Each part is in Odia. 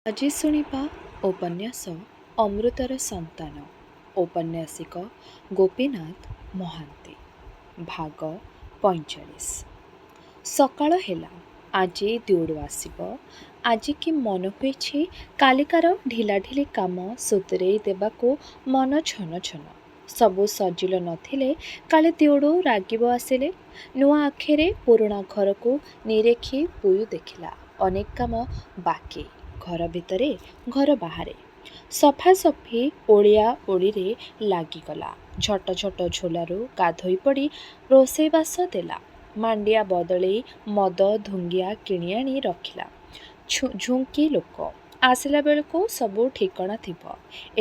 ଆଜି ଶୁଣିବା ଉପନ୍ୟାସ ଅମୃତର ସନ୍ତାନ। ଔପନ୍ୟାସିକ ଗୋପୀନାଥ ମହାନ୍ତି। ଭାଗ 45। ସକାଳ ହେଲା। ଆଜି ଦିଉଡ଼ ଆସିବ। ଆଜି କି ମନ ହୋଇଛି କାଲିକାର ଢିଲାଢିଲି କାମ ସୁତରେଇ ଦେବାକୁ ମନ ଛନ ଛନ। ସବୁ ସଜିଲ ନଥିଲେ କାଳେ ଦିଉଡ଼ ରାଗିବ ଆସିଲେ। ନୂଆ ଆଖିରେ ପୁରୁଣା ଘରକୁ ନିରେଖି ପୁୟୁ ଦେଖିଲା ଅନେକ କାମ ବାକି। ଘର ଭିତରେ ଘର ବାହାରେ ସଫାସଫି ଓଳିଆ ଓଳିରେ ଲାଗିଗଲା। ଝଟ ଝଟ ଝୋଲାରୁ ଗାଧୋଇ ପଡ଼ି ରୋଷେଇବାସ ଦେଲା। ମାଣ୍ଡିଆ ବଦଳେଇ ମଦ ଧୁଙ୍ଗିଆ କିଣି ଆଣି ରଖିଲା। ଝୁଙ୍କି ଲୋକ ଆସିଲା ବେଳକୁ ସବୁ ଠିକଣା ଥିବ।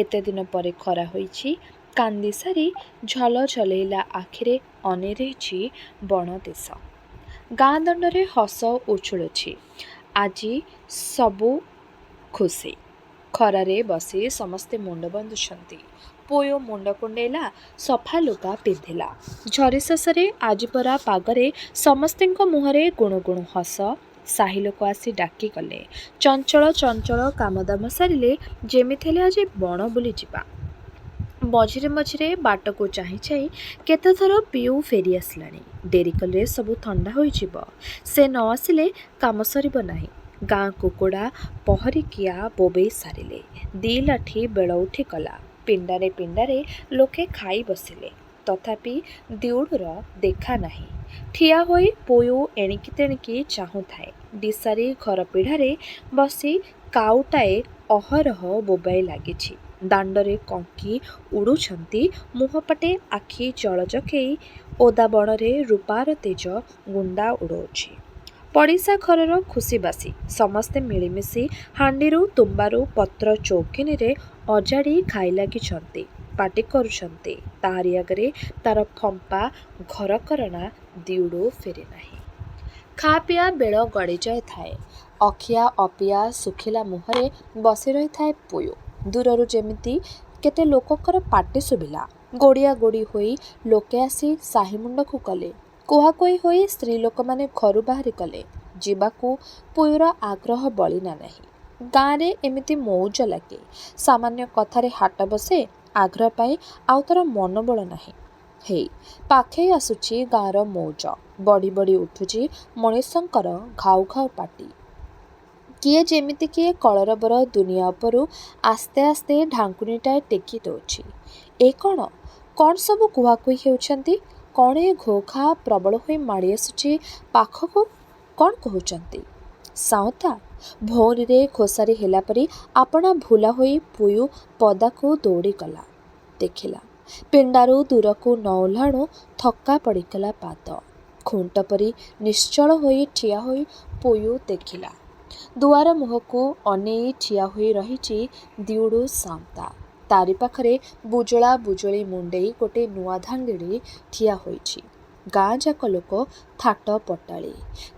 ଏତେ ଦିନ ପରେ ଖରା ହୋଇଛି। କାନ୍ଦି ସାରି ଝଲ ଝଲେଇଲା ଆଖିରେ ଅନେରେଇଛି ବଣ ଦେଶ। ଗାଁ ଦାଣ୍ଡରେ ହସ ଉଛୁଳୁଛି। ଆଜି ସବୁ ଖୁସି। ଖରାରେ ବସି ସମସ୍ତେ ମୁଣ୍ଡ ବାନ୍ଧୁଛନ୍ତି। ପୁୟୁ ମୁଣ୍ଡ କୁଣ୍ଡେଇଲା, ସଫା ଲୁଗା ପିନ୍ଧିଲା। ଝରି ଶେଷରେ ଆଜି ପରା ପାଗରେ ସମସ୍ତଙ୍କ ମୁହଁରେ ଗୁଣୁ ଗୁଣୁ ହସ। ସାହି ଲୋକ ଆସି ଡାକିଗଲେ। ଚଞ୍ଚଳ ଚଞ୍ଚଳ କାମଦାମ ସାରିଲେ ଯେମିତି ହେଲେ ଆଜି ବଣ ବୁଲିଯିବା। ମଝିରେ ମଝିରେ ବାଟକୁ ଚାହିଁ ଚାହିଁ କେତେଥର ପିଉ ଫେରି ଆସିଲାଣି। ଡେରି କଲେ ସବୁ ଥଣ୍ଡା ହୋଇଯିବ। ସେ ନ ଆସିଲେ କାମ ସରିବ ନାହିଁ। ଗାଁ କୁକୁଡ଼ା ପହରିକିଆ ବୋବେଇ ସାରିଲେ। ଦି ଲାଠି ବେଳ ଉଠି ଗଲା। ପିଣ୍ଡାରେ ପିଣ୍ଡାରେ ଲୋକେ ଖାଇ ବସିଲେ। ତଥାପି ଦିଉଡ଼ର ଦେଖା ନାହିଁ। ଠିଆ ହୋଇ ପୁୟୁ ଏଣିକି ତେଣିକି ଚାହୁଁଥାଏ। ଦିଶାରୀ ଘର ପିଢ଼ାରେ ବସି କାଉଟାଏ ଅହରହ ବୋବାଇ ଲାଗିଛି। ଦାଣ୍ଡରେ କଙ୍କି ଉଡ଼ୁଛନ୍ତି। ମୁହଁପଟେ ଆଖି ଜଳଜକେଇ ଓଦା ବଣରେ ରୂପାର ତେଜ ଗୁଣ୍ଡା ଉଡ଼ଉଛି। ପଡ଼ିଶା ଘରର ଖୁସିବାସି ସମସ୍ତେ ମିଳିମିଶି ହାଣ୍ଡିରୁ ତୁମ୍ବାରୁ ପତ୍ର ଚୌକିନିରେ ଅଜାଡ଼ି ଖାଇ ଲାଗିଛନ୍ତି। ପାଟି କରୁଛନ୍ତି। ତାହାରି ଆଗରେ ତାର ଫମ୍ପା ଘରକରଣା ଦିଉଡ଼ ଫେରେ ନାହିଁ। ଖା ପିଆ ବେଳ ଗଡ଼ି ଯାଇଥାଏ। ଅଖିଆ ଅପିଆ ଶୁଖିଲା ମୁହଁରେ ବସି ରହିଥାଏ ପୁୟୁ। ଦୂରରୁ ଯେମିତି କେତେ ଲୋକଙ୍କର ପାଟି ଶୁଭିଲା। ଗୋଡ଼ିଆ ଗୋଡ଼ି ହୋଇ ଲୋକେ ଆସି ସାହି ମୁଣ୍ଡକୁ କଲେ। କୁହାକୁହି ହୋଇ ସ୍ତ୍ରୀ ଲୋକମାନେ ଘରୁ ବାହାରି ଗଲେ। ଯିବାକୁ ପୁୟୁର ଆଗ୍ରହ ବଳିଲା ନାହିଁ। ଗାଁରେ ଏମିତି ମଉଜ ଲାଗେ। ସାମାନ୍ୟ କଥାରେ ହାଟ ବସେ। ଆଗ୍ରହ ପାଇଁ ଆଉ ତାର ମନୋବଳ ନାହିଁ। ହେଇ ପାଖେଇ ଆସୁଛି ଗାଁର ମଉଜ। ବଢ଼ି ବଢ଼ି ଉଠୁଛି ମଣିଷଙ୍କର ଘାଉ ଘାଉ ପାଟି। କିଏ ଯେମିତି କିଏ କଳରବର ଦୁନିଆ ଉପରୁ ଆସ୍ତେ ଆସ୍ତେ ଢାଙ୍କୁଣୀଟାଏ ଟେକି ଦେଉଛି। ଏ କ'ଣ? କ'ଣ ସବୁ କୁହାକୁହି ହେଉଛନ୍ତି? କ'ଣ ଏ ଘୋଘା ପ୍ରବଳ ହୋଇ ମାଡ଼ି ଆସୁଛି ପାଖକୁ? କ'ଣ କହୁଛନ୍ତି? ସାଉଁତା? ଭଉଁରୀରେ ଘୋଷାରି ହେଲା ପରି ଆପଣା ଭୁଲା ହୋଇ ପୁୟୁ ପଦାକୁ ଦୌଡ଼ିଗଲା। ଦେଖିଲା ପିଣ୍ଡାରୁ ଦୂରକୁ ନ ଓହ୍ଲାଣୁ ଥକ୍କା ପଡ଼ିଗଲା ପାଦ। ଖୁଣ୍ଟ ପରି ନିଶ୍ଚଳ ହୋଇ ଠିଆ ହୋଇ ପୁୟୁ ଦେଖିଲା। ଦୁଆର ମୁହଁକୁ ଅନେଇ ଠିଆ ହୋଇ ରହିଛି ଦିଉଡ଼ ସାଉଁତା। ତାରି ପାଖରେ ବୁଜଳା ବୁଜଳି ମୁଣ୍ଡେଇ ଗୋଟେ ନୂଆ ଧାଙ୍ଗିଡ଼ି ଠିଆ ହୋଇଛି। ଗାଁଯାକ ଲୋକ ଥାଟ ପଟାଳି।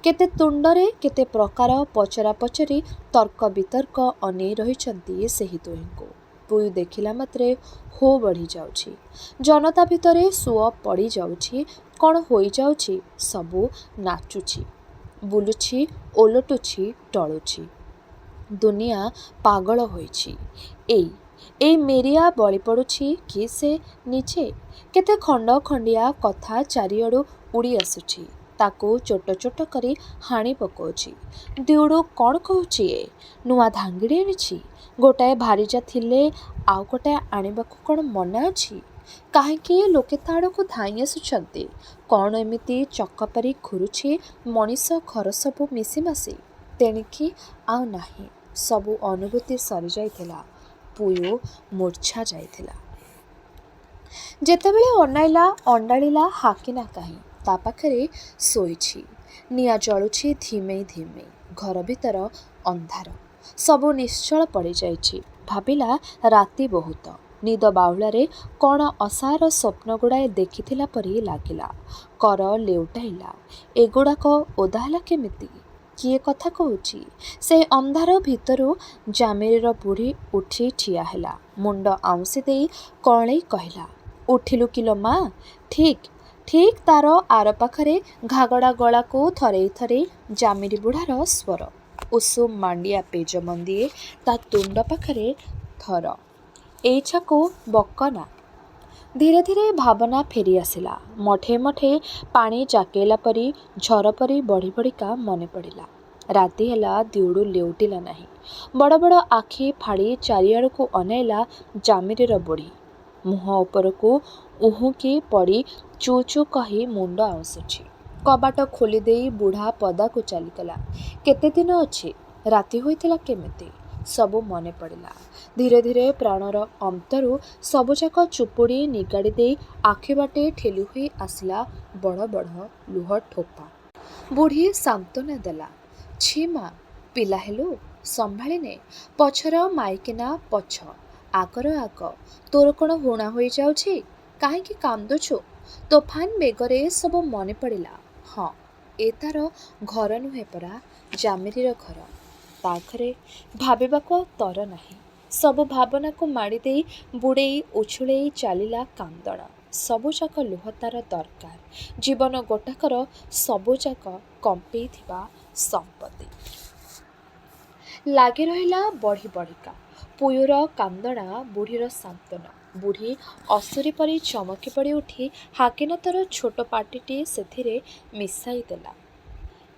କେତେ ତୁଣ୍ଡରେ କେତେ ପ୍ରକାର ପଚରା ପଚରି ତର୍କ ବିତର୍କ ଅନେଇ ରହିଛନ୍ତି ସେହି ଦୁହିଁଙ୍କୁ। ପୁୟୁ ଦେଖିଲା ମାତ୍ରେ ହୋ ବଢ଼ି ଯାଉଛି। ଜନତା ଭିତରେ ସୁଅ ପଡ଼ି ଯାଉଛି। କ'ଣ ହୋଇଯାଉଛି? ସବୁ ନାଚୁଛି, ବୁଲୁଛି, ଓଲଟୁଛି, ଟଳୁଛି। ଦୁନିଆ ପାଗଳ ହୋଇଛି। ଏଇ ମେରିଆ ବଳି ପଡ଼ୁଛି କି ସେ ନିଜେ? କେତେ ଖଣ୍ଡ ଖଣ୍ଡିଆ କଥା ଚାରିଆଡ଼ୁ ଉଡ଼ି ଆସୁଛି। ତାକୁ ଚୋଟ ଚୋଟ କରି ହାଣି ପକାଉଛି। ଦିଉଡ଼ କ'ଣ କହୁଛି ଏ? ନୂଆ ଧାଙ୍ଗିଡ଼ି ଆଣିଛି। ଗୋଟାଏ ଭାରିଜା ଥିଲେ ଆଉ ଗୋଟାଏ ଆଣିବାକୁ କ'ଣ ମନା ଅଛି? କାହିଁକି ଲୋକେ ତା ଆଡ଼କୁ ଧାଇଁ ଆସୁଛନ୍ତି? କ'ଣ ଏମିତି ଚକ ପରି ଘୁରୁଛି ମଣିଷ ଘର ସବୁ ମିଶିମାଶି? ତେଣିକି ଆଉ ନାହିଁ। ସବୁ ଅନୁଭୂତି ସରିଯାଇଥିଲା। ପୁୟୁ ମୂର୍ଚ୍ଛା ଯାଇଥିଲା। ଯେତେବେଳେ ଅନାଇଲା ଅଣ୍ଡାଳିଲା ହାକିନା କାହିଁ? ତା ପାଖରେ ଶୋଇଛି। ନିଆଁ ଜଳୁଛି ଧିମେଇ ଧିମେଇ। ଘର ଭିତର ଅନ୍ଧାର। ସବୁ ନିଶ୍ଚଳ ପଡ଼ିଯାଇଛି। ଭାବିଲା ରାତି ବହୁତ। ନିଦ ବାଉଳାରେ କ'ଣ ଅସାର ସ୍ୱପ୍ନ ଗୁଡ଼ାଏ ଦେଖିଥିଲା ପରି ଲାଗିଲା। କର ଲେଉଟାଇଲା। ଏଗୁଡ଼ାକ ଓଦା ହେଲା କେମିତି? କିଏ କଥା କହୁଛି? ସେହି ଅନ୍ଧାର ଭିତରୁ ଯାମିନୀର ବୁଢ଼ୀ ଉଠି ଠିଆ ହେଲା। ମୁଣ୍ଡ ଆଉଁସି ଦେଇ କଅଁଳେଇ କହିଲା, ଉଠିଲୁ କିଲୋ ମା? ଠିକ୍ ତାର ଆର ପାଖରେ ଘାଗଡ଼ା ଗଳାକୁ ଥରେଇ ଥରେଇ ଯାମିନୀ ବୁଢ଼ାର ସ୍ୱର। ଉଷୁମ ମାଣ୍ଡିଆ ପେଜ ମନ୍ଦିଏ ତା ତୁଣ୍ଡ ପାଖରେ ଥର। ଏଇଛାକୁ ବକନା। ଧୀରେ ଧୀରେ ଭାବନା ଫେରି ଆସିଲା। ମଠେ ମଠେ ପାଣି ଜାକେଇଲା ପରି ଝର ପରି ବଢ଼ି ବଢ଼ିକା ମନେ ପଡ଼ିଲା। ରାତି ହେଲା ଦିଉଡ଼ୁ ଲେଉଟିଲା ନାହିଁ। ବଡ଼ ବଡ଼ ଆଖି ଫାଡ଼ି ଚାରିଆଡ଼କୁ ଅନାଇଲା ଜାମିରୀର ବୁଢ଼ୀ। ମୁହଁ ଉପରକୁ ଉହୁଙ୍କି ପଡ଼ି ଚୁ ଚୁ କହି ମୁଣ୍ଡ ଆଉଁସୁଛି। କବାଟ ଖୋଲିଦେଇ ବୁଢ଼ା ପଦାକୁ ଚାଲିଗଲା। କେତେ ଦିନ ଅଛି? ରାତି ହୋଇଥିଲା କେମିତି? ସବୁ ମନେ ପଡ଼ିଲା। ଧୀରେ ଧୀରେ ପ୍ରାଣର ଅନ୍ତରୁ ସବୁଯାକ ଚୁପୁଡ଼ି ନିଗାଡ଼ି ଦେଇ ଆଖି ବାଟେ ଠେଲି ହୋଇ ଆସିଲା ବଡ଼ ବଡ଼ ଲୁହ ଠୋପା। ବୁଢ଼ୀ ସାନ୍ତ୍ୱନା ଦେଲା। ଛି ମା, ପିଲା ହେଲୁ, ସମ୍ଭାଳି ନେ। ପଛର ମାଇକିନା ପଛ, ଆଗର ଆଗ। ତୋର କ'ଣ ହୁଣା ହୋଇଯାଉଛି? କାହିଁକି କାନ୍ଦୁଛୁ? ତୋଫାନ ବେଗରେ ସବୁ ମନେ ପଡ଼ିଲା। ହଁ, ଏ ତାର ଘର ନୁହେଁ ପରା, ଜାମିରୀର ଘର। ତା ଘରେ ଭାବିବାକୁ ଆଉ ତର ନାହିଁ। ସବୁ ଭାବନାକୁ ମାଡ଼ି ଦେଇ ବୁଡ଼େଇ ଉଛୁଳେଇ ଚାଲିଲା କାନ୍ଦଣା। ସବୁଯାକ ଲୁହ ତାର ଦରକାର। ଜୀବନ ଗୋଟାକର ସବୁଯାକ କମ୍ପେଇଥିବା ସମ୍ପତ୍ତି। ଲାଗି ରହିଲା ବଢ଼ି ବଢ଼ିକା। ପୁୟୁର କାନ୍ଦଣା, ବୁଢ଼ୀର ସାନ୍ତ୍ୱନା। ବୁଢ଼ୀ ଅସୁରୀ ପରି ଚମକି ପଡ଼ି ଉଠି ହାକିନତାର ଛୋଟ ପାଟିଟି ସେଥିରେ ମିଶାଇ ଦେଲା।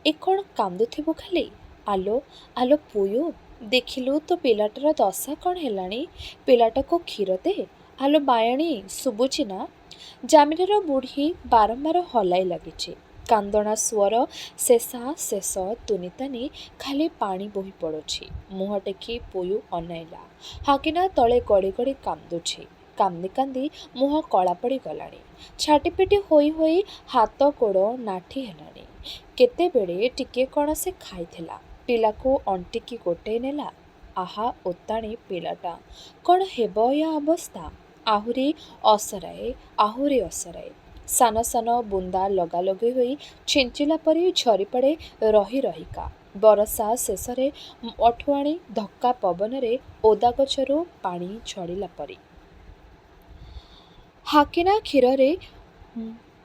ଏ କ'ଣ କାନ୍ଦୁଥିବୁ ଖାଲି? ଆଲୋ ଆଲୋ ପୁୟୁ, ଦେଖିଲୁ ତୋ ପିଲାଟାର ଦଶା କ'ଣ ହେଲାଣି? ପିଲାଟାକୁ କ୍ଷୀର ଦେ। ଆଲୋ ବାୟାଣୀ, ଶୁଭୁଛି ନା? ଜାମିନୀର ବୁଢ଼ୀ ବାରମ୍ବାର ହଲାଇ ଲାଗିଛି। କାନ୍ଦଣା ସୁଅର ଶେଷ ତୁନିତାନି ଖାଲି ପାଣି ବୋହି ପଡ଼ୁଛି। ମୁହଁ ଟେକି ପୁୟୁ ଅନାଇଲା। ହାକିନା ତଳେ ଗଡ଼ି ଗଡ଼ି କାନ୍ଦୁଛି। କାନ୍ଦି କାନ୍ଦି ମୁହଁ କଳା ପଡ଼ି ଗଲାଣି। ଛାଟିପିଟି ହୋଇ ହୋଇ ହାତ ଗୋଡ଼ ନାଠି ହେଲାଣି। କେତେବେଳେ ଟିକିଏ କ'ଣ ସେ ଖାଇଥିଲା। ପିଲାକୁ ଅଣ୍ଟିକି ଗୋଟେଇ ନେଲା। ଆହା ଓତାଣୀ ପିଲାଟା। କ'ଣ ହେବ ୟା ଅବସ୍ଥା? ଆହୁରି ଅସରାଏ, ଆହୁରି ଅସରାଏ। ସାନ ସାନ ବୁନ୍ଦା ଲଗାଲଗି ହୋଇ ଛିଞ୍ଚିଲା ପରି ଝରିପଡ଼େ ରହି ରହିକା। ବରଷା ଶେଷରେ ଅଠୁଆଣି ଧକ୍କା ପବନରେ ଓଦା ଗଛରୁ ପାଣି ଝଡ଼ିଲା ପରି। ହାକିନା କ୍ଷୀରରେ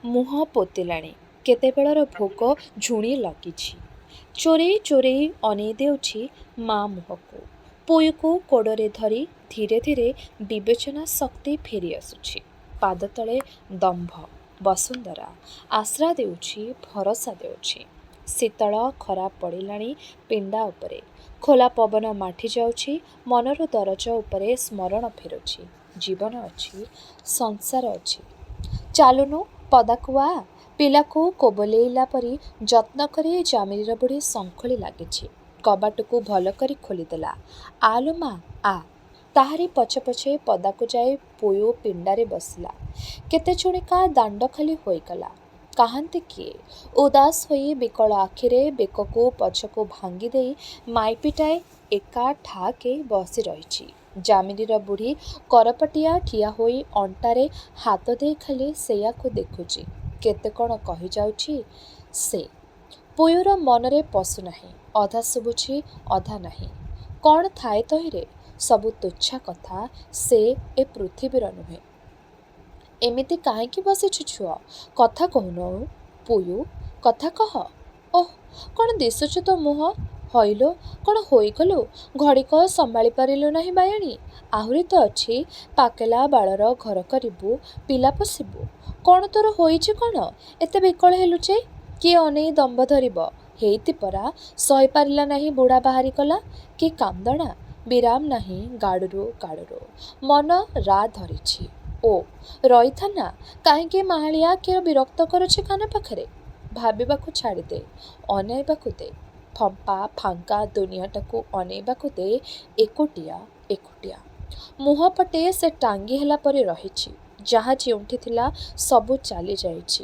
ମୁହଁ ପୋତିଲାଣି। କେତେବେଳର ଭୋକ ଝୁଣି ଲାଗିଛି। ଚୋରେଇ ଚୋରେଇ ଅନେଇ ଦେଉଛି ମା ମୁହଁକୁ। ପୁୟୁକୁ କୋଡ଼ରେ ଧରି ଧୀରେ ଧୀରେ ବିବେଚନା ଶକ୍ତି ଫେରି ଆସୁଛି। ପାଦ ତଳେ ଦମ୍ଭ, ବସୁନ୍ଧରା। ଆଶ୍ରା ଦେଉଛି, ଭରସା ଦେଉଛି। ଶୀତଳ ଖରା ପଡ଼ିଲାଣି ପିଣ୍ଡା ଉପରେ। ଖୋଲା ପବନ ମାଠି ଯାଉଛି। ମନର ଦରଜ ଉପରେ ସ୍ମରଣ ଫେରୁଛି। ଜୀବନ ଅଛି, ସଂସାର ଅଛି। ଚାଲୁନୁ ପଦାକୁ ଆ। ପିଲାକୁ କୋବଲେଇଲା ପରି ଯତ୍ନ କରି ଜାମିନୀର ବୁଢ଼ୀ ଶଙ୍ଖୁଳି ଲାଗିଛି। କବାଟକୁ ଭଲ କରି ଖୋଲିଦେଲା। ଆଲୋ ମା, ଆ। ତାହାରି ପଛେ ପଛେ ପଦାକୁ ଯାଇ ପୁୟୁ ପିଣ୍ଡାରେ ବସିଲା। କେତେ ଚୁଣିକା ଦାଣ୍ଡ ଖାଲି ହୋଇଗଲା। କାହାନ୍ତି କିଏ? ଉଦାସ ହୋଇ ବିକଳ ଆଖିରେ ବେକକୁ ପଛକୁ ଭାଙ୍ଗି ଦେଇ ମାଇପିଟାଏ ଏକା ଠାକେ ବସି ରହିଛି। ଜାମିନୀର ବୁଢ଼ୀ କରପଟିଆ ଠିଆ ହୋଇ ଅଣ୍ଟାରେ ହାତ ଦେଇ ଖାଲି ସେଇଆକୁ ଦେଖୁଛି। କେତେ କ'ଣ କହିଯାଉଛି ସେ। ପୁୟୁର ମନରେ ପଶୁନାହିଁ। ଅଧା ଶୁଭୁଛି, ଅଧା ନାହିଁ। କ'ଣ ଥାଏ ତହିଁରେ? ସବୁ ତୁଚ୍ଛା କଥା। ସେ ଏ ପୃଥିବୀର ନୁହେଁ। ଏମିତି କାହିଁକି ବସିଛୁ ଛୁଆ? କଥା କହୁନୁ ପୁୟୁ, କଥା କହ। ଓଃ, କ'ଣ ଦିଶୁଛୁ ତୋ ମୁହଁ? ହଇଲୋ, କ'ଣ ହୋଇଗଲୁ? ଘଡ଼ିକ ସମ୍ଭାଳି ପାରିଲୁ ନାହିଁ ବାୟାଣୀ। ଆହୁରି ତ ଅଛି, ପାକେଲା ବାଳର ଘର କରିବୁ, ପିଲା ପୋଷିବୁ। କ'ଣ ତୋର ହୋଇଛି କ'ଣ? ଏତେ ବିକଳ ହେଲୁ ଯେ? କିଏ ଅନେଇ ଦମ୍ଭ ଧରିବ? ହେଇତି ପରା, ସହିପାରିଲା ନାହିଁ ବୁଢ଼ା ବାହାରି ଗଲା। କି କାନ୍ଦଣା! ବିରାମ ନାହିଁ ଗାଡ଼ୁରୁ ଗାଡ଼ୁରୁ। ମନ ରା ଧରିଛି। ଓ ରହିଥା ନା, କାହିଁକି ମାହାଳିଆ କିଏ ବିରକ୍ତ କରୁଛି କାନ ପାଖରେ? ଭାବିବାକୁ ଛାଡ଼ିଦେ, ଅନାଇବାକୁ ଦେ। ଫମ୍ପା ଫାଙ୍କା ଦୁନିଆଟାକୁ ଅନେଇବାକୁ ଦେ। ଏକୁଟିଆ ଏକୁଟିଆ। ମୁହଁ ପଟେ ସେ ଟାଙ୍ଗି ହେଲା ପରି ରହିଛି। ଯାହା ଯେଉଁଠି ଥିଲା ସବୁ ଚାଲିଯାଇଛି।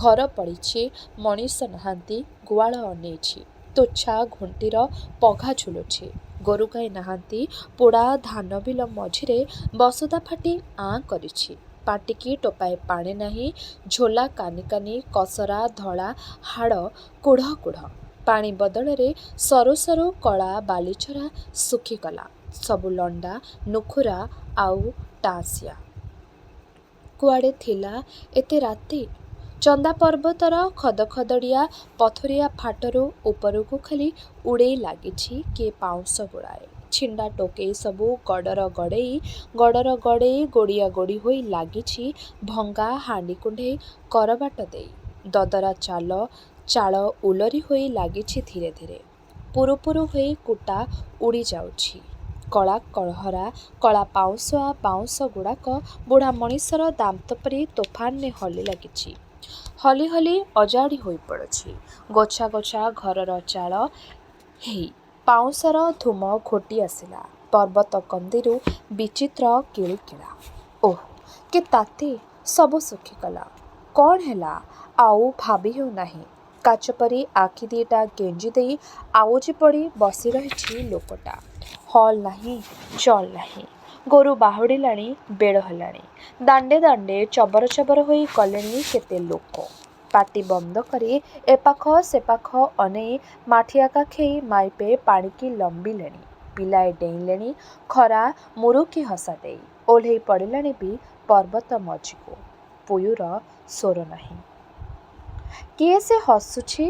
ଘର ପଡ଼ିଛି, ମଣିଷ ନାହାନ୍ତି। ଗୁହାଳ ଅନେଇଛି। ତୁଚ୍ଛା ଘୁଣ୍ଟିର ପଘା ଝୁଲୁଛି। ଗୋରୁଗାଈ ନାହାନ୍ତି। ପୋଡ଼ା ଧାନବିଲ ମଝିରେ ବସୁଧା ଫାଟି ଆଁ କରିଛି। ପାଟିକି ଟୋପାଏ ପାଣି ନାହିଁ। ଝୋଲା କାନି କାନି, କସରା ଧଳା ହାଡ଼ କୁଢ଼ କୁଢ଼। ପାଣି ବଦଳରେ ସରୁ ସରୁ କଳା ବାଲିଝରା ଶୁଖିଗଲା। ସବୁ ଲଣ୍ଡା, ନୁଖୁରା ଆଉ ଟାଁସିଆ। କୁଆଡ଼େ ଥିଲା ଏତେ ରାତି? ଚନ୍ଦା ପର୍ବତର ଖଦଖଦଡ଼ିଆ ପଥରିଆ ଫାଟରୁ ଉପରକୁ ଖାଲି ଉଡ଼େଇ ଲାଗିଛି କିଏ ପାଉଁଶ ଗୁଡ଼ାଏ। ଛିଣ୍ଡା ଟୋକେଇ ସବୁ ଗଡ଼ର ଗଡ଼େଇ ଗୋଡ଼ିଆ ଗୋଡ଼ି ହୋଇ ଲାଗିଛି ଭଙ୍ଗା ହାଣ୍ଡି କୁଣ୍ଢେଇ କରବାଟ ଦେଇ। ଦଦରା ଚାଳ ଉଲରି ହୋଇ ଲାଗିଛି ଧୀରେ ଧୀରେ। ପୁରୁପୁରୁ ହୋଇ କୁଟା ଉଡ଼ି ଯାଉଛି। କଳା କହରା କଳା ପାଉଁଶୁଆ ବାଉଁଶ ଗୁଡ଼ାକ ବୁଢ଼ା ମଣିଷର ଦାନ୍ତ ପରି ତୋଫାନରେ ହଲି ଲାଗିଛି। ହଲି ହଲି ଅଜାଡ଼ି ହୋଇ ପଡ଼ୁଛି। ଗୋଛା ଗୋଛା ଘରର ଚାଳ ହେଇ ପାଉଁଶର ଧୂମ ଘୋଟି ଆସିଲା ପର୍ବତ କନ୍ଦିରୁ ବିଚିତ୍ର କିଳିକିଳା। ଓଃ କି ତାତି! ସବୁ ଶୁଖିଗଲା। କ'ଣ ହେଲା ଆଉ ଭାବି ହେଉ ନାହିଁ। କାଚ ପରି ଆଖି ଦିଟା ଗେଞ୍ଜି ଦେଇ ଆଉଜି ପଡ଼ି ବସି ରହିଛି ଲୋକଟା। ହଲ୍ ନାହିଁ, ଚଲ୍ ନାହିଁ। ଗୋରୁ ବାହୁଡ଼ିଲାଣି, ବେଳ ହେଲାଣି। ଦାଣ୍ଡେ ଦାଣ୍ଡେ ଚବର ଚବର ହୋଇ ଗଲେଣି କେତେ ଲୋକ। ପାଟି ବନ୍ଦ କରି ଏପାଖ ସେପାଖ ଅନେଇ ମାଠିଆ କାଖେଇ ମାଇପେ ପାଣିକି ଲମ୍ବିଲେଣି। ପିଲାଏ ଡେଇଁଲେଣି ଖରା ମୁରୁକି ହସା ଦେଇ। ଓହ୍ଲେଇ ପଡ଼ିଲେଣି ବି ପର୍ବତ ମଝିକୁ। ପୁୟୁର ସ୍ୱର ନାହିଁ। କିଏ ସେ ହସୁଛି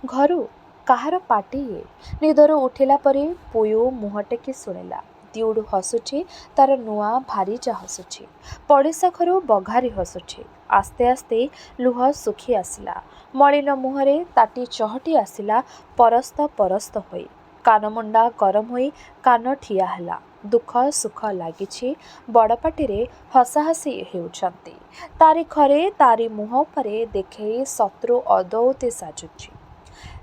ଘରୁ? କାହାର ପାଟି ଇଏ? ନିଦରୁ ଉଠିଲା ପରି ପୁୟୁ ମୁହଁ ଟେକି ଶୁଣିଲା। ଦିଉଡୁ ହସୁଛି ତାର ନୂଆ ଭାରିଜା ହସୁଛି। ପଡ଼ିଶା ଘରୁ ବଘାରି ହସୁଛି। ଆସ୍ତେ ଆସ୍ତେ ଲୁହ ଶୁଖି ଆସିଲା। ମଳିନ ମୁହଁରେ ତାଟି ଚହଟି ଆସିଲା ପରସ୍ତ ପରସ୍ତ ହୋଇ। କାନମୁଣ୍ଡା ଗରମ ହୋଇ କାନ ଠିଆ ହେଲା। ଦୁଃଖ ସୁଖ ଲାଗିଛି। ବଡ଼ ପାଟିରେ ହସାହସି ହେଉଛନ୍ତି। ତାରି ଘରେ ତାରି ମୁହଁ ଉପରେ ଦେଖେଇ ଶତ୍ରୁ ଅଦଉତି ସାଜୁଛି।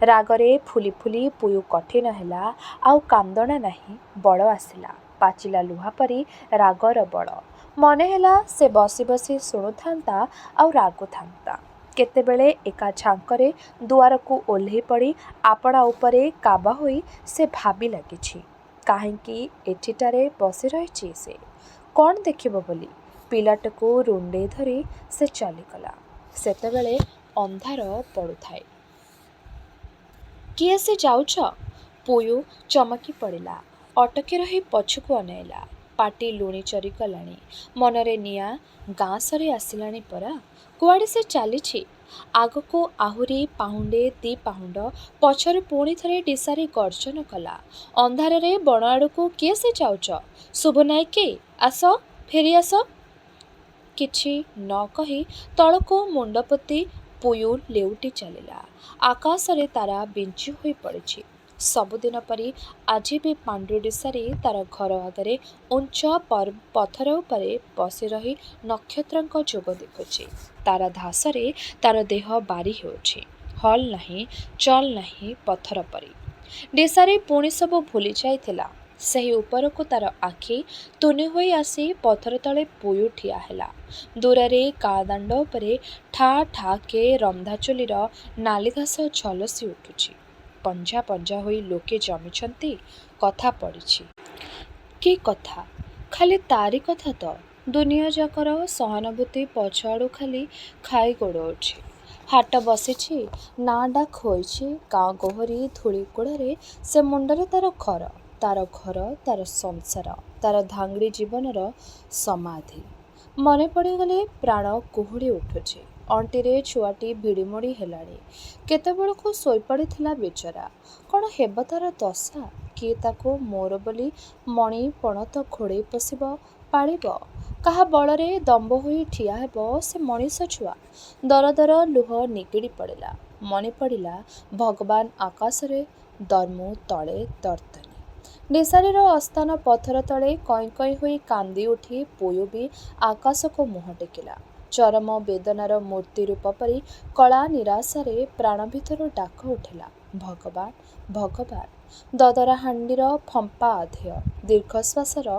ରାଗରେ ଫୁଲି ଫୁଲି ପୁୟୁ କଠିନ ହେଲା। ଆଉ କାନ୍ଦଣା ନାହିଁ। ବଳ ଆସିଲା। ପାଚିଲା ଲୁହା ପରି ରାଗର ବଳ। ମନେ ହେଲା ସେ ବସି ବସି ଶୁଣୁଥାନ୍ତା ଆଉ ରାଗୁଥାନ୍ତା। କେତେବେଳେ ଏକା ଝାଙ୍କରେ ଦୁଆରକୁ ଓହ୍ଲେଇ ପଡ଼ି ଆପଣା ଉପରେ କାବା ହୋଇ ସେ ଭାବି ଲାଗିଛି। କାହିଁକି ଏଠିଟାରେ ବସି ରହିଛି ସେ? କ'ଣ ଦେଖିବ ବୋଲି? ପିଲାଟାକୁ ରୁଣ୍ଡେଇ ଧରି ସେ ଚାଲିଗଲା। ସେତେବେଳେ ଅନ୍ଧାର ପଡ଼ୁଥାଏ। କିଏ ସେ ଯାଉଛ? ପୁୟୁ ଚମକି ପଡ଼ିଲା। ଅଟକି ରହି ପଛକୁ ଅନେଇଲା। ପାଟି ଲୁଣି ଚରି ଗଲାଣି। ମନରେ ନିଆଁ ଗାଁ ସରି ଆସିଲାଣି ପରା। କୁଆଡ଼େ ସେ ଚାଲିଛି? ଆଗକୁ ଆହୁରି ପାହୁଣ୍ଡେ ଦି ପାହୁଣ୍ଡ, ପଛରେ ପୁଣି ଥରେ ଦିଶାରୀ ଗର୍ଜନ କଲା। ଅନ୍ଧାରରେ ବଣ ଆଡ଼କୁ କିଏ ସେ ଯାଉଛ? ଶୁଭୁନାହିଁ କି? ଆସ, ଫେରି ଆସ। କିଛି ନ କହି ତଳକୁ ମୁଣ୍ଡ ପୋତି ପୁୟୁ ଲେଉଟି ଚାଲିଲା। ଆକାଶରେ ତାରା ବିଞ୍ଚି ହୋଇ ପଡ଼ିଛି। ସବୁଦିନ ପରି ଆଜି ବି ପାଣ୍ଡୁ ଦିଶାରୀ ତାର ଘର ଆଗରେ ଉଞ୍ଚ ପଥର ଉପରେ ବସି ରହି ନକ୍ଷତ୍ରଙ୍କ ଯୋଗ ଦେଖୁଛି। ତାରା ଧାସରେ ତାର ଦେହ ବାରି ହେଉଛି। ହଲ୍ ନାହିଁ, ଚଲ୍ ନାହିଁ ପଥର ପରି। ଦିଶାରୀ ପୁଣି ସବୁ ଭୁଲି ଯାଇଥିଲା। ସେହି ଉପରକୁ ତାର ଆଖି ତୁନି ହୋଇ ଆସି ପଥର ତଳେ ପୁୟୁ ଠିଆ ହେଲା। ଦୂରରେ ଗାଁ ଦାଣ୍ଡ ଉପରେ ଠା ଠାକେ ରନ୍ଧା ଚୁଲିର ନାଲି ଘାସ ଝଲସି ଉଠୁଛି। ପଞ୍ଝା ପଞ୍ଝା ହୋଇ ଲୋକେ ଜମିଛନ୍ତି। କଥା ପଡ଼ିଛି। କି କଥା? ଖାଲି ତାରି କଥା ତ। ଦୁନିଆଯାକର ସହାନୁଭୂତି ପଛଆଡ଼ୁ ଖାଲି ଖାଇ ଗୋଡ଼ଉଛି। ହାଟ ବସିଛି, ନାଁ ଡାକ ହୋଇଛି। ଗାଁ ଗୋହରି ଧୂଳି କୂଳରେ ସେ ମୁଣ୍ଡରେ ତାର ଘର, ତାର ସଂସାର, ତାର ଧାଙ୍ଗଡ଼ି ଜୀବନର ସମାଧି। ମନେ ପଡ଼ିଗଲେ ପ୍ରାଣ କୁହୁଡ଼ି ଉଠୁଛି। ଅଣ୍ଟିରେ ଛୁଆଟି ଭିଡ଼ିମୋଡ଼ି ହେଲାଣି। କେତେବେଳକୁ ଶୋଇପଡ଼ିଥିଲା ବିଚରା। କ'ଣ ହେବ ତାର ଦଶା? କିଏ ତାକୁ ମୋର ବୋଲି ମଣି ପଣତ ଘୋଡ଼େଇ ପୋଷିବ, ପାଳିବ? କାହା ବଳରେ ଦମ୍ଭ ହୋଇ ଠିଆ ହେବ ସେ ମଣିଷ ଛୁଆ? ଦର ଦର ଲୁହ ନିଗିଡ଼ି ପଡ଼ିଲା। ମନେ ପଡ଼ିଲା ଭଗବାନ ଆକାଶରେ ଦର୍ମୁ ତଳେ ଦର୍ତ୍ତନୀ। ଦିଶାରୀର ଅସ୍ଥାନ ପଥର ତଳେ କଇଁ କଇଁ ହୋଇ କାନ୍ଦି ଉଠି ପୁୟୁ ବି ଆକାଶକୁ ମୁହଁ ଟେକିଲା। ଚରମ ବେଦନାର ମୂର୍ତ୍ତି ରୂପ ପରି କଳା ନିରାଶାରେ ପ୍ରାଣ ଭିତରୁ ଡାକ ଉଠିଲା, ଭଗବାନ, ଭଗବାନ। ଦଦରା ହାଣ୍ଡିର ଫମ୍ପା ଆଧେୟ, ଦୀର୍ଘଶ୍ୱାସର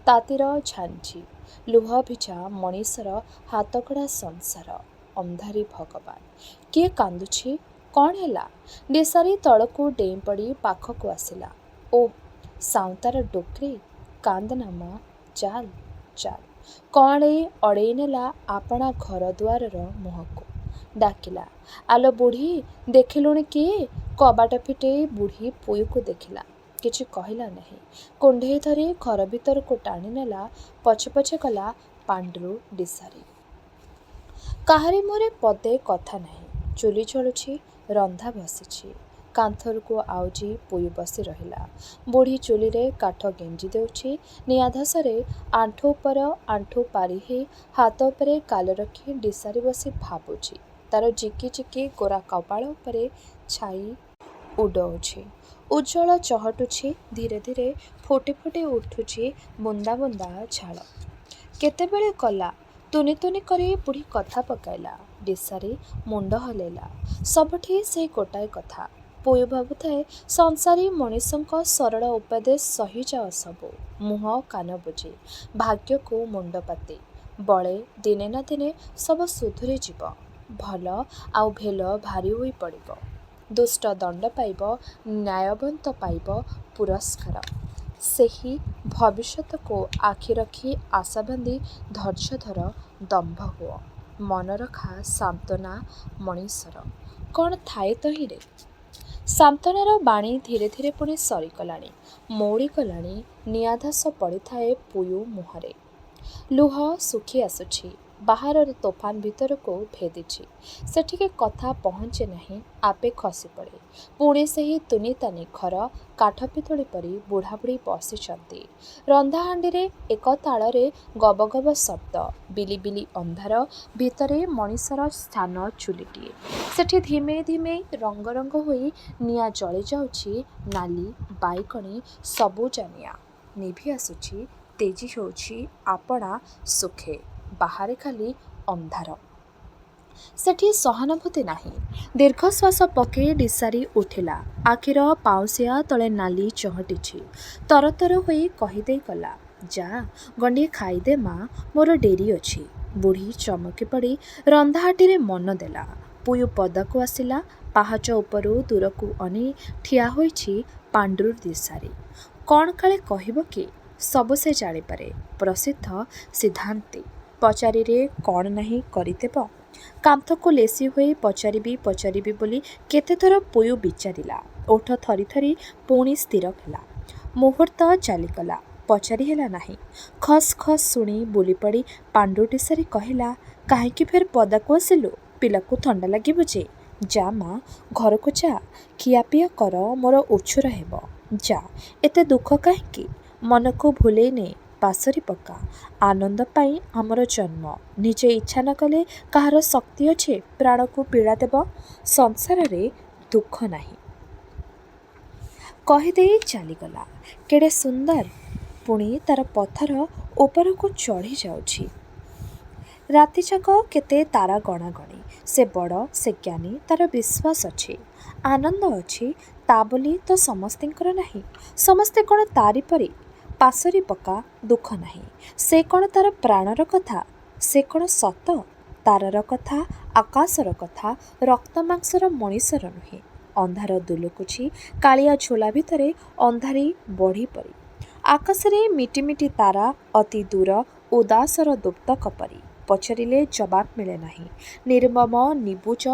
ତାତିର ଝାଞ୍ଜି, ଲୁହ ଭିଜା ମଣିଷର ହାତଗଢ଼ା ସଂସାର, ଅନ୍ଧାରୀ ଭଗବାନ। କିଏ କାନ୍ଦୁଛି? କ'ଣ ହେଲା? ଦିଶାରୀ ତଳକୁ ଡେଇଁପଡ଼ି ପାଖକୁ ଆସିଲା। ଓଃ ସାଉଁତାର ଡୋକ୍ରି, କାନ୍ଦନା ମା, ଚାଲ୍ ଚାଲ୍। କଅଁଳେଇ ଅଡ଼େଇ ନେଲା ଆପଣା ଘର ଦୁଆରର ମୁହଁକୁ। ଡାକିଲା, ଆଲୋ ବୁଢ଼ୀ, ଦେଖିଲୁଣି କିଏ? କବାଟ ଫିଟେଇ ବୁଢ଼ୀ ପୁୟୁକୁ ଦେଖିଲା। କିଛି କହିଲା ନାହିଁ। କୁଣ୍ଢେଇ ଧରି ଘର ଭିତରକୁ ଟାଣି ନେଲା। ପଛେ ପଛେ ଗଲା ପାଣ୍ଡୁ ଦିଶାରୀ। କାହାରି ମୁହଁରେ ପଦେ କଥା ନାହିଁ। ଚୁଲି ଜଳୁଛି, ରନ୍ଧା ବସିଛି। କାନ୍ଥରକୁ ଆଉଜି ପୁଇ ବସି ରହିଲା। ବୁଢ଼ୀ ଚୁଲିରେ କାଠ ଗେଞ୍ଜି ଦେଉଛି। ନିଆଁ ଧାସରେ ଆଣ୍ଠୁ ଉପର ଆଣ୍ଠୁ ପାରି ହେଇ ହାତ ଉପରେ କାଲ ରଖି ଡିସାରି ବସି ଭାବୁଛି। ତାର ଚିକି ଚିକି ଗୋରା କପାଳ ଉପରେ ଛାଇ ଉଡ଼ଉଛି। ଉଜ୍ଜ୍ୱଳ ଚହଟୁଛି। ଧୀରେ ଧୀରେ ଫୁଟି ଫୁଟି ଉଠୁଛି ବୁନ୍ଦା ବୁନ୍ଦା ଝାଳ। କେତେବେଳେ କଲା ତୁନି ତୁନି କରି ବୁଢ଼ୀ କଥା ପକାଇଲା। ଡିସାରି ମୁଣ୍ଡ ହଲେଇଲା। ସବୁଠି ସେଇ ଗୋଟାଏ କଥା। ପୁଇ ଭାବୁଥାଏ ସଂସାରୀ ମଣିଷଙ୍କ ସରଳ ଉପଦେଶ ସହିଯାଅ ସବୁ। ମୁହଁ କାନ ବୁଜି, ଭାଗ୍ୟକୁ ମୁଣ୍ଡ ପାତି। ବଳେ ଦିନେ ନା ଦିନେ ସବୁ ସୁଧୁରି ଯିବ। ଭଲ ଆଉ ଭେଲ ଭାରି ହୋଇ ପଡ଼ିବ। ଦୁଷ୍ଟ ଦଣ୍ଡ ପାଇବ, ନ୍ୟାୟବନ୍ତ ପାଇବ ପୁରସ୍କାର। ସେହି ଭବିଷ୍ୟତକୁ ଆଖି ରଖି ଆଶା ବାନ୍ଧି ଧୈର୍ଯ୍ୟ ଧର, ଦମ୍ଭ ହୁଅ। ମନରଖା ସାନ୍ତ୍ୱନା ମଣିଷର କ'ଣ ଥାଏ ତହିଁରେ? ସାନ୍ତ୍ୱନାର ବାଣୀ ଧୀରେ ଧୀରେ ପୁଣି ସରିଗଲାଣି, ମଉଳି ଗଲାଣି। ନିଆଁଧାସ ପଡ଼ିଥାଏ ପୁଇ ମୁହଁରେ। ଲୁହ ଶୁଖି ଆସୁଛି। ବାହାରର ତୋଫାନ ଭିତରକୁ ଭେଦିଛି। ସେଠିକି କଥା ପହଞ୍ଚେ ନାହିଁ, ଆପେ ଖସି ପଡ଼େ। ପୁଣି ସେହି ତୁନି ତାନି ଘର। କାଠ ପିତୁଳି ପରି ବୁଢ଼ା ବୁଢ଼ୀ ବସିଛନ୍ତି। ରନ୍ଧାହାଣ୍ଡିରେ ଏକ ତାଳରେ ଗବ ଗବ ଶବ୍ଦ। ବିଲି ବିଲି ଅନ୍ଧାର ଭିତରେ ମଣିଷର ସ୍ଥାନ ଚୁଲିଟିଏ। ସେଠି ଧିମେଇ ଧିମେଇ ରଙ୍ଗ ରଙ୍ଗ ହୋଇ ନିଆଁ ଜଳି ଯାଉଛି। ନାଲି, ବାଇଗଣୀ, ସବୁଜାନିଆ। ନିଭି ଆସୁଛି, ତେଜି ହେଉଛି ଆପଣା ସୁଖେ। ବାହାରେ ଖାଲି ଅନ୍ଧାର। ସେଠି ସହାନୁଭୂତି ନାହିଁ। ଦୀର୍ଘଶ୍ୱାସ ପକେଇ ଡିସାରି ଉଠିଲା। ଆଖିର ପାଉଁଶିଆ ତଳେ ନାଲି ଚହଟିଛି। ତରତର ହୋଇ କହିଦେଇ ଗଲା, ଯା ଗଣ୍ଡିଏ ଖାଇଦେ ମା, ମୋର ଡେରି ଅଛି। ବୁଢ଼ୀ ଚମକି ପଡ଼ି ରନ୍ଧାହାଟିରେ ମନ ଦେଲା। ପୁଇ ପଦାକୁ ଆସିଲା। ପାହାଚ ଉପରୁ ଦୂରକୁ ଅନେଇ ଠିଆ ହୋଇଛି ପାଣ୍ଡୁ ଦିଶାରୀ। କ'ଣ କାଳେ କହିବ କି? ସବୁ ସେ ଜାଣିପାରେ। ପ୍ରସିଦ୍ଧ ସିଦ୍ଧାନ୍ତୀ। ପଚାରିରେ କ'ଣ ନାହିଁ କରିଦେବ। କାନ୍ଥକୁ ଲେସି ହୋଇ ପଚାରିବି ପଚାରିବି ବୋଲି କେତେଥର ପୁଇ ବିଚାରିଲା। ଓଠ ଥରି ଥରି ପୁଣି ସ୍ଥିର କଲା। ମୁହୂର୍ତ୍ତ ଚାଲିଗଲା, ପଚାରି ହେଲା ନାହିଁ। ଖସ୍ ଖସ୍ ଶୁଣି ବୁଲିପଡ଼ି ପାଣ୍ଡୁ ଦିଶାରୀ କହିଲା, କାହିଁକି ଫେର୍ ପଦାକୁ ଆସିଲୁ? ପିଲାକୁ ଥଣ୍ଡା ଲାଗିବ ଯେ। ଯା ମା, ଘରକୁ ଯା, ଖିଆପିଆ କର, ମୋର ଉଛୁର ହେବ। ଯା, ଏତେ ଦୁଃଖ କାହିଁକି? ମନକୁ ଭୁଲେଇ ନେ, ପାସୋରି ପକା। ଆନନ୍ଦ ପାଇଁ ଆମର ଜନ୍ମ। ନିଜେ ଇଚ୍ଛା ନ କଲେ କାହାର ଶକ୍ତି ଅଛି ପ୍ରାଣକୁ ପୀଡ଼ା ଦେବ? ସଂସାରରେ ଦୁଃଖ ନାହିଁ। କହିଦେଇ ଚାଲିଗଲା। କେଡ଼େ ସୁନ୍ଦର! ପୁଣି ତାର ପଥର ଉପରକୁ ଚଢ଼ି ଯାଉଛି। ରାତିଯାକ କେତେ ତାରା ଗଣାଗଣି। ସେ ବଡ଼, ସେ ଜ୍ଞାନୀ, ତାର ବିଶ୍ୱାସ ଅଛି। ଆନନ୍ଦ ଅଛି, ତା ବୋଲି ତ ସମସ୍ତଙ୍କର ନାହିଁ। ସମସ୍ତେ କ'ଣ ତାରି ପରି? ପାସୋରି ପକା, ଦୁଃଖ ନାହିଁ। ସେ କ'ଣ ତାର ପ୍ରାଣର କଥା? ସେ କ'ଣ ସତ? ତାରାର କଥା, ଆକାଶର କଥା, ରକ୍ତ ମାଂସର ମଣିଷର ନୁହେଁ। ଅନ୍ଧାର ଦୁଲୁକୁଛି କାଳିଆ ଝୋଲା ଭିତରେ ଅନ୍ଧାରୀ ବଢ଼ି ପରି। ଆକାଶରେ ମିଟି ମିଟି ତାରା, ଅତି ଦୂର ଉଦାସର ଦୁପ୍ତକ ପରି। ପଚାରିଲେ ଜବାବ ମିଳେ ନାହିଁ। ନିର୍ମମ ନିବୁଜ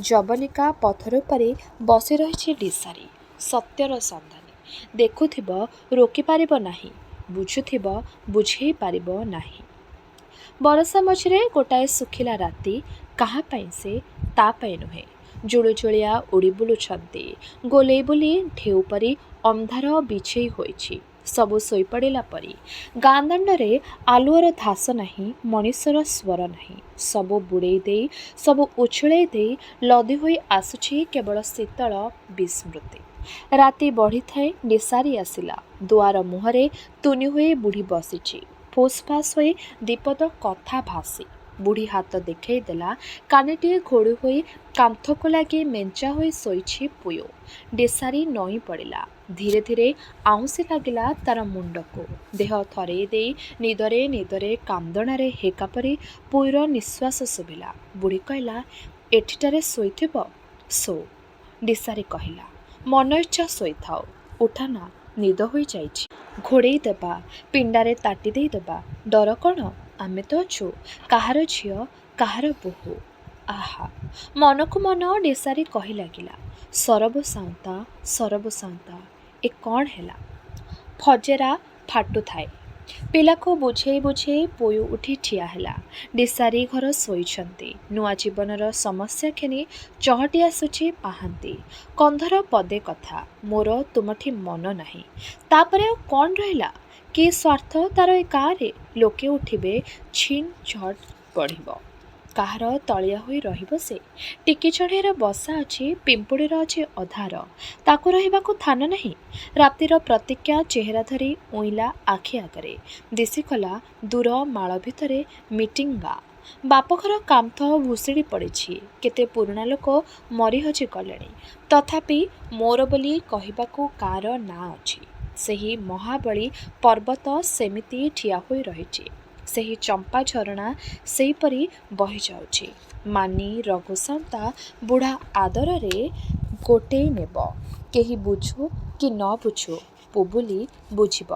ଯବନିକା ପଥର ଉପରେ ବସି ରହିଛି ଡିସାରୀ। ସତ୍ୟର ସନ୍ଧାନୀ। ଦେଖୁଥିବ, ରୋକିପାରିବ ନାହିଁ। ବୁଝୁଥିବ, ବୁଝେଇ ପାରିବ ନାହିଁ। ବରଷା ମଝିରେ ଗୋଟାଏ ଶୁଖିଲା ରାତି। କାହା ପାଇଁ ସେ? ତା ପାଇଁ ନୁହେଁ। ଜୁଳୁଜୁଳିଆ ଉଡ଼ି ବୁଲୁଛନ୍ତି। ଗୋଲେଇ ବୁଲି ଢେଉ ପରି ଅନ୍ଧାର ବିଛେଇ ହୋଇଛି। ସବୁ ଶୋଇପଡ଼ିଲା ପରି। ଗାଁ ଦାଣ୍ଡରେ ଆଲୁଅର ଧାସ ନାହିଁ, ମଣିଷର ସ୍ୱର ନାହିଁ। ସବୁ ବୁଡ଼େଇ ଦେଇ, ସବୁ ଉଛୁଳେଇ ଦେଇ ଲଦି ହୋଇ ଆସୁଛି କେବଳ ଶୀତଳ ବିସ୍ମୃତି। ରାତି ବଢ଼ିଥାଏ। ଡିସାରୀ ଆସିଲା। ଦୁଆର ମୁହଁରେ ତୁନି ହୋଇ ବୁଢ଼ୀ ବସିଛି। ଫୁସ୍ ଫାସ୍ ହୋଇ ଦିପଦ କଥା ଭାସି। ବୁଢ଼ୀ ହାତ ଦେଖେଇ ଦେଲା। କାନିଟିଏ ଘୋଡ଼ି ହୋଇ କାନ୍ଥକୁ ଲାଗି ମେଞ୍ଚା ହୋଇ ଶୋଇଛି ପୁଇ। ଡିସାରୀ ନଇଁ ପଡ଼ିଲା। ଧୀରେ ଧୀରେ ଆଉଁସି ଲାଗିଲା ତାର ମୁଣ୍ଡକୁ। ଦେହ ଥରେଇ ଦେଇ ନିଦରେ ନିଦରେ କାନ୍ଦଣାରେ ହେକା ପରି ପୁଇର ନିଶ୍ୱାସ ଶୁଭିଲା। ବୁଢ଼ୀ କହିଲା, ଏଠିଟାରେ ଶୋଇଥିବ? ଶୋ। ଡିସାରୀ କହିଲା, ମନ ଇଚ୍ଛା ଶୋଇଥାଅ। ଉଠନା, ନିଦ ହୋଇଯାଇଛି। ଘୋଡ଼େଇ ଦେବା, ପିଣ୍ଡାରେ ତାଟି ଦେଇ ଦେବା। ଡର କ'ଣ? ଆମେ ତ ଅଛୁ। କାହାର ଝିଅ, କାହାର ବୋହୂ। ଆହା! ମନକୁ ମନ ଡିସାରୀ କହି ଲାଗିଲା, ସରବୁ ସାନ୍ତା, ସରବୁ ସାନ୍ତା। ଏ କ'ଣ ହେଲା? ଫଜେରା ଫାଟୁଥାଏ। ପିଲାକୁ ବୁଝେଇ ବୁଝେଇ ପୋଇ ଉଠି ଠିଆ ହେଲା। ଦିଶାରୀ ଘର ଶୋଇଛନ୍ତି। ନୂଆ ଜୀବନର ସମସ୍ୟା ଘେନି ଚହଟି ଆସୁଛି ପାହାନ୍ତି। କନ୍ଧର ପଦେ କଥା, ମୋର ତୁମଠି ମନ ନାହିଁ। ତାପରେ ଆଉ କ'ଣ ରହିଲା? କି ସ୍ୱାର୍ଥ ତାର ଏ ଗାଁରେ? ଲୋକେ ଉଠିବେ, ଛିନ୍ ଝଟ୍ ବଢ଼ିବ। କାହାର ତଳିଆ ହୋଇ ରହିବ ସେ? ଟିକି ଚଢ଼େଇର ବସା ଅଛି, ପିମ୍ପୁଡ଼ିର ଅଛି ଅଧାର, ତାକୁ ରହିବାକୁ ଥାନ ନାହିଁ। ରାତିର ପ୍ରତୀକ୍ଷା ଚେହେରା ଧରି ଉଇଁଲା ଆଖି ଆଗରେ। ଦିଶିଗଲା ଦୂର ମାଳ ଭିତରେ ମିଟିଂ ଗାଁ। ବାପଘର କାନ୍ଥ ଭୁଷୁଡ଼ି ପଡ଼ିଛି। କେତେ ପୁରୁଣା ଲୋକ ମରି ହଜି ଗଲେଣି। ତଥାପି ମୋର ବୋଲି କହିବାକୁ ଗାଁର ନାଁ ଅଛି। ସେହି ମହାବଳୀ ପର୍ବତ ସେମିତି ଠିଆ ହୋଇ ରହିଛି। ସେହି ଚମ୍ପା ଝରଣା ସେହିପରି ବହିଯାଉଛି। ମାନି ରଘୁସାନ୍ତା ବୁଢ଼ା ଆଦରରେ ଗୋଟେଇ ନେବ। କେହି ବୁଝୁ କି ନ ବୁଝୁ, ପୁବୁଲି ବୁଝିବ।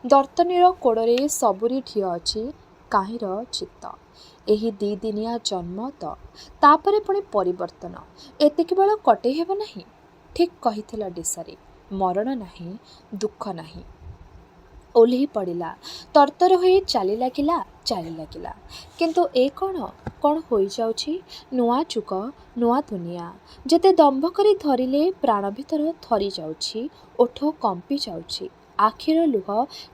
ଦର୍ତ୍ତନୀର କୋଡ଼ରେ ସବୁରି ଢିଅ ଅଛି କାହିଁର ଚିତ୍ତ। ଏହି ଦି'ଦିନିଆ ଜନ୍ମ ତ, ତାପରେ ପୁଣି ପରିବର୍ତ୍ତନ। ଏତିକି ବେଳ କଟେଇ ହେବ ନାହିଁ। ଠିକ୍ କହିଥିଲା ଦିଶାରୀ। ମରଣ ନାହିଁ, ଦୁଃଖ ନାହିଁ। ଓହ୍ଲେଇ ପଡ଼ିଲା। ତରତର ହୋଇ ଚାଲି ଲାଗିଲା। କିନ୍ତୁ ଏ କ'ଣ ହୋଇଯାଉଛି? ନୂଆ ଯୁଗ, ନୂଆ ଦୁନିଆ। ଯେତେ ଦମ୍ଭ କରି ଧରିଲେ ପ୍ରାଣ ଭିତର ଥରି ଯାଉଛି, ଓଠ କମ୍ପି ଯାଉଛି, ଆଖିର ଲୁହ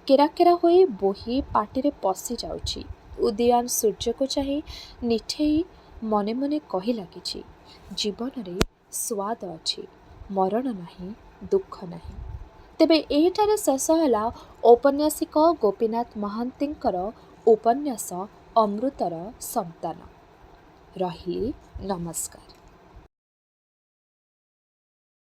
କେରା କେରା ହୋଇ ବୋହି ପାଟିରେ ପଶି ଯାଉଛି। ଉଦୀୟମାନ ସୂର୍ଯ୍ୟକୁ ଚାହିଁ ନିଠେଇ ମନେ ମନେ କହି ଲାଗିଛି, ଜୀବନରେ ସୁଆଦ ଅଛି, ମରଣ ନାହିଁ, ଦୁଃଖ ନାହିଁ। ତେବେ ଏହିଠାରେ ଶେଷ ହେଲା ଔପନ୍ୟାସିକ ଗୋପୀନାଥ ମହାନ୍ତିଙ୍କର ଉପନ୍ୟାସ ଅମୃତର ସନ୍ତାନ। ରହିଲି, ନମସ୍କାର।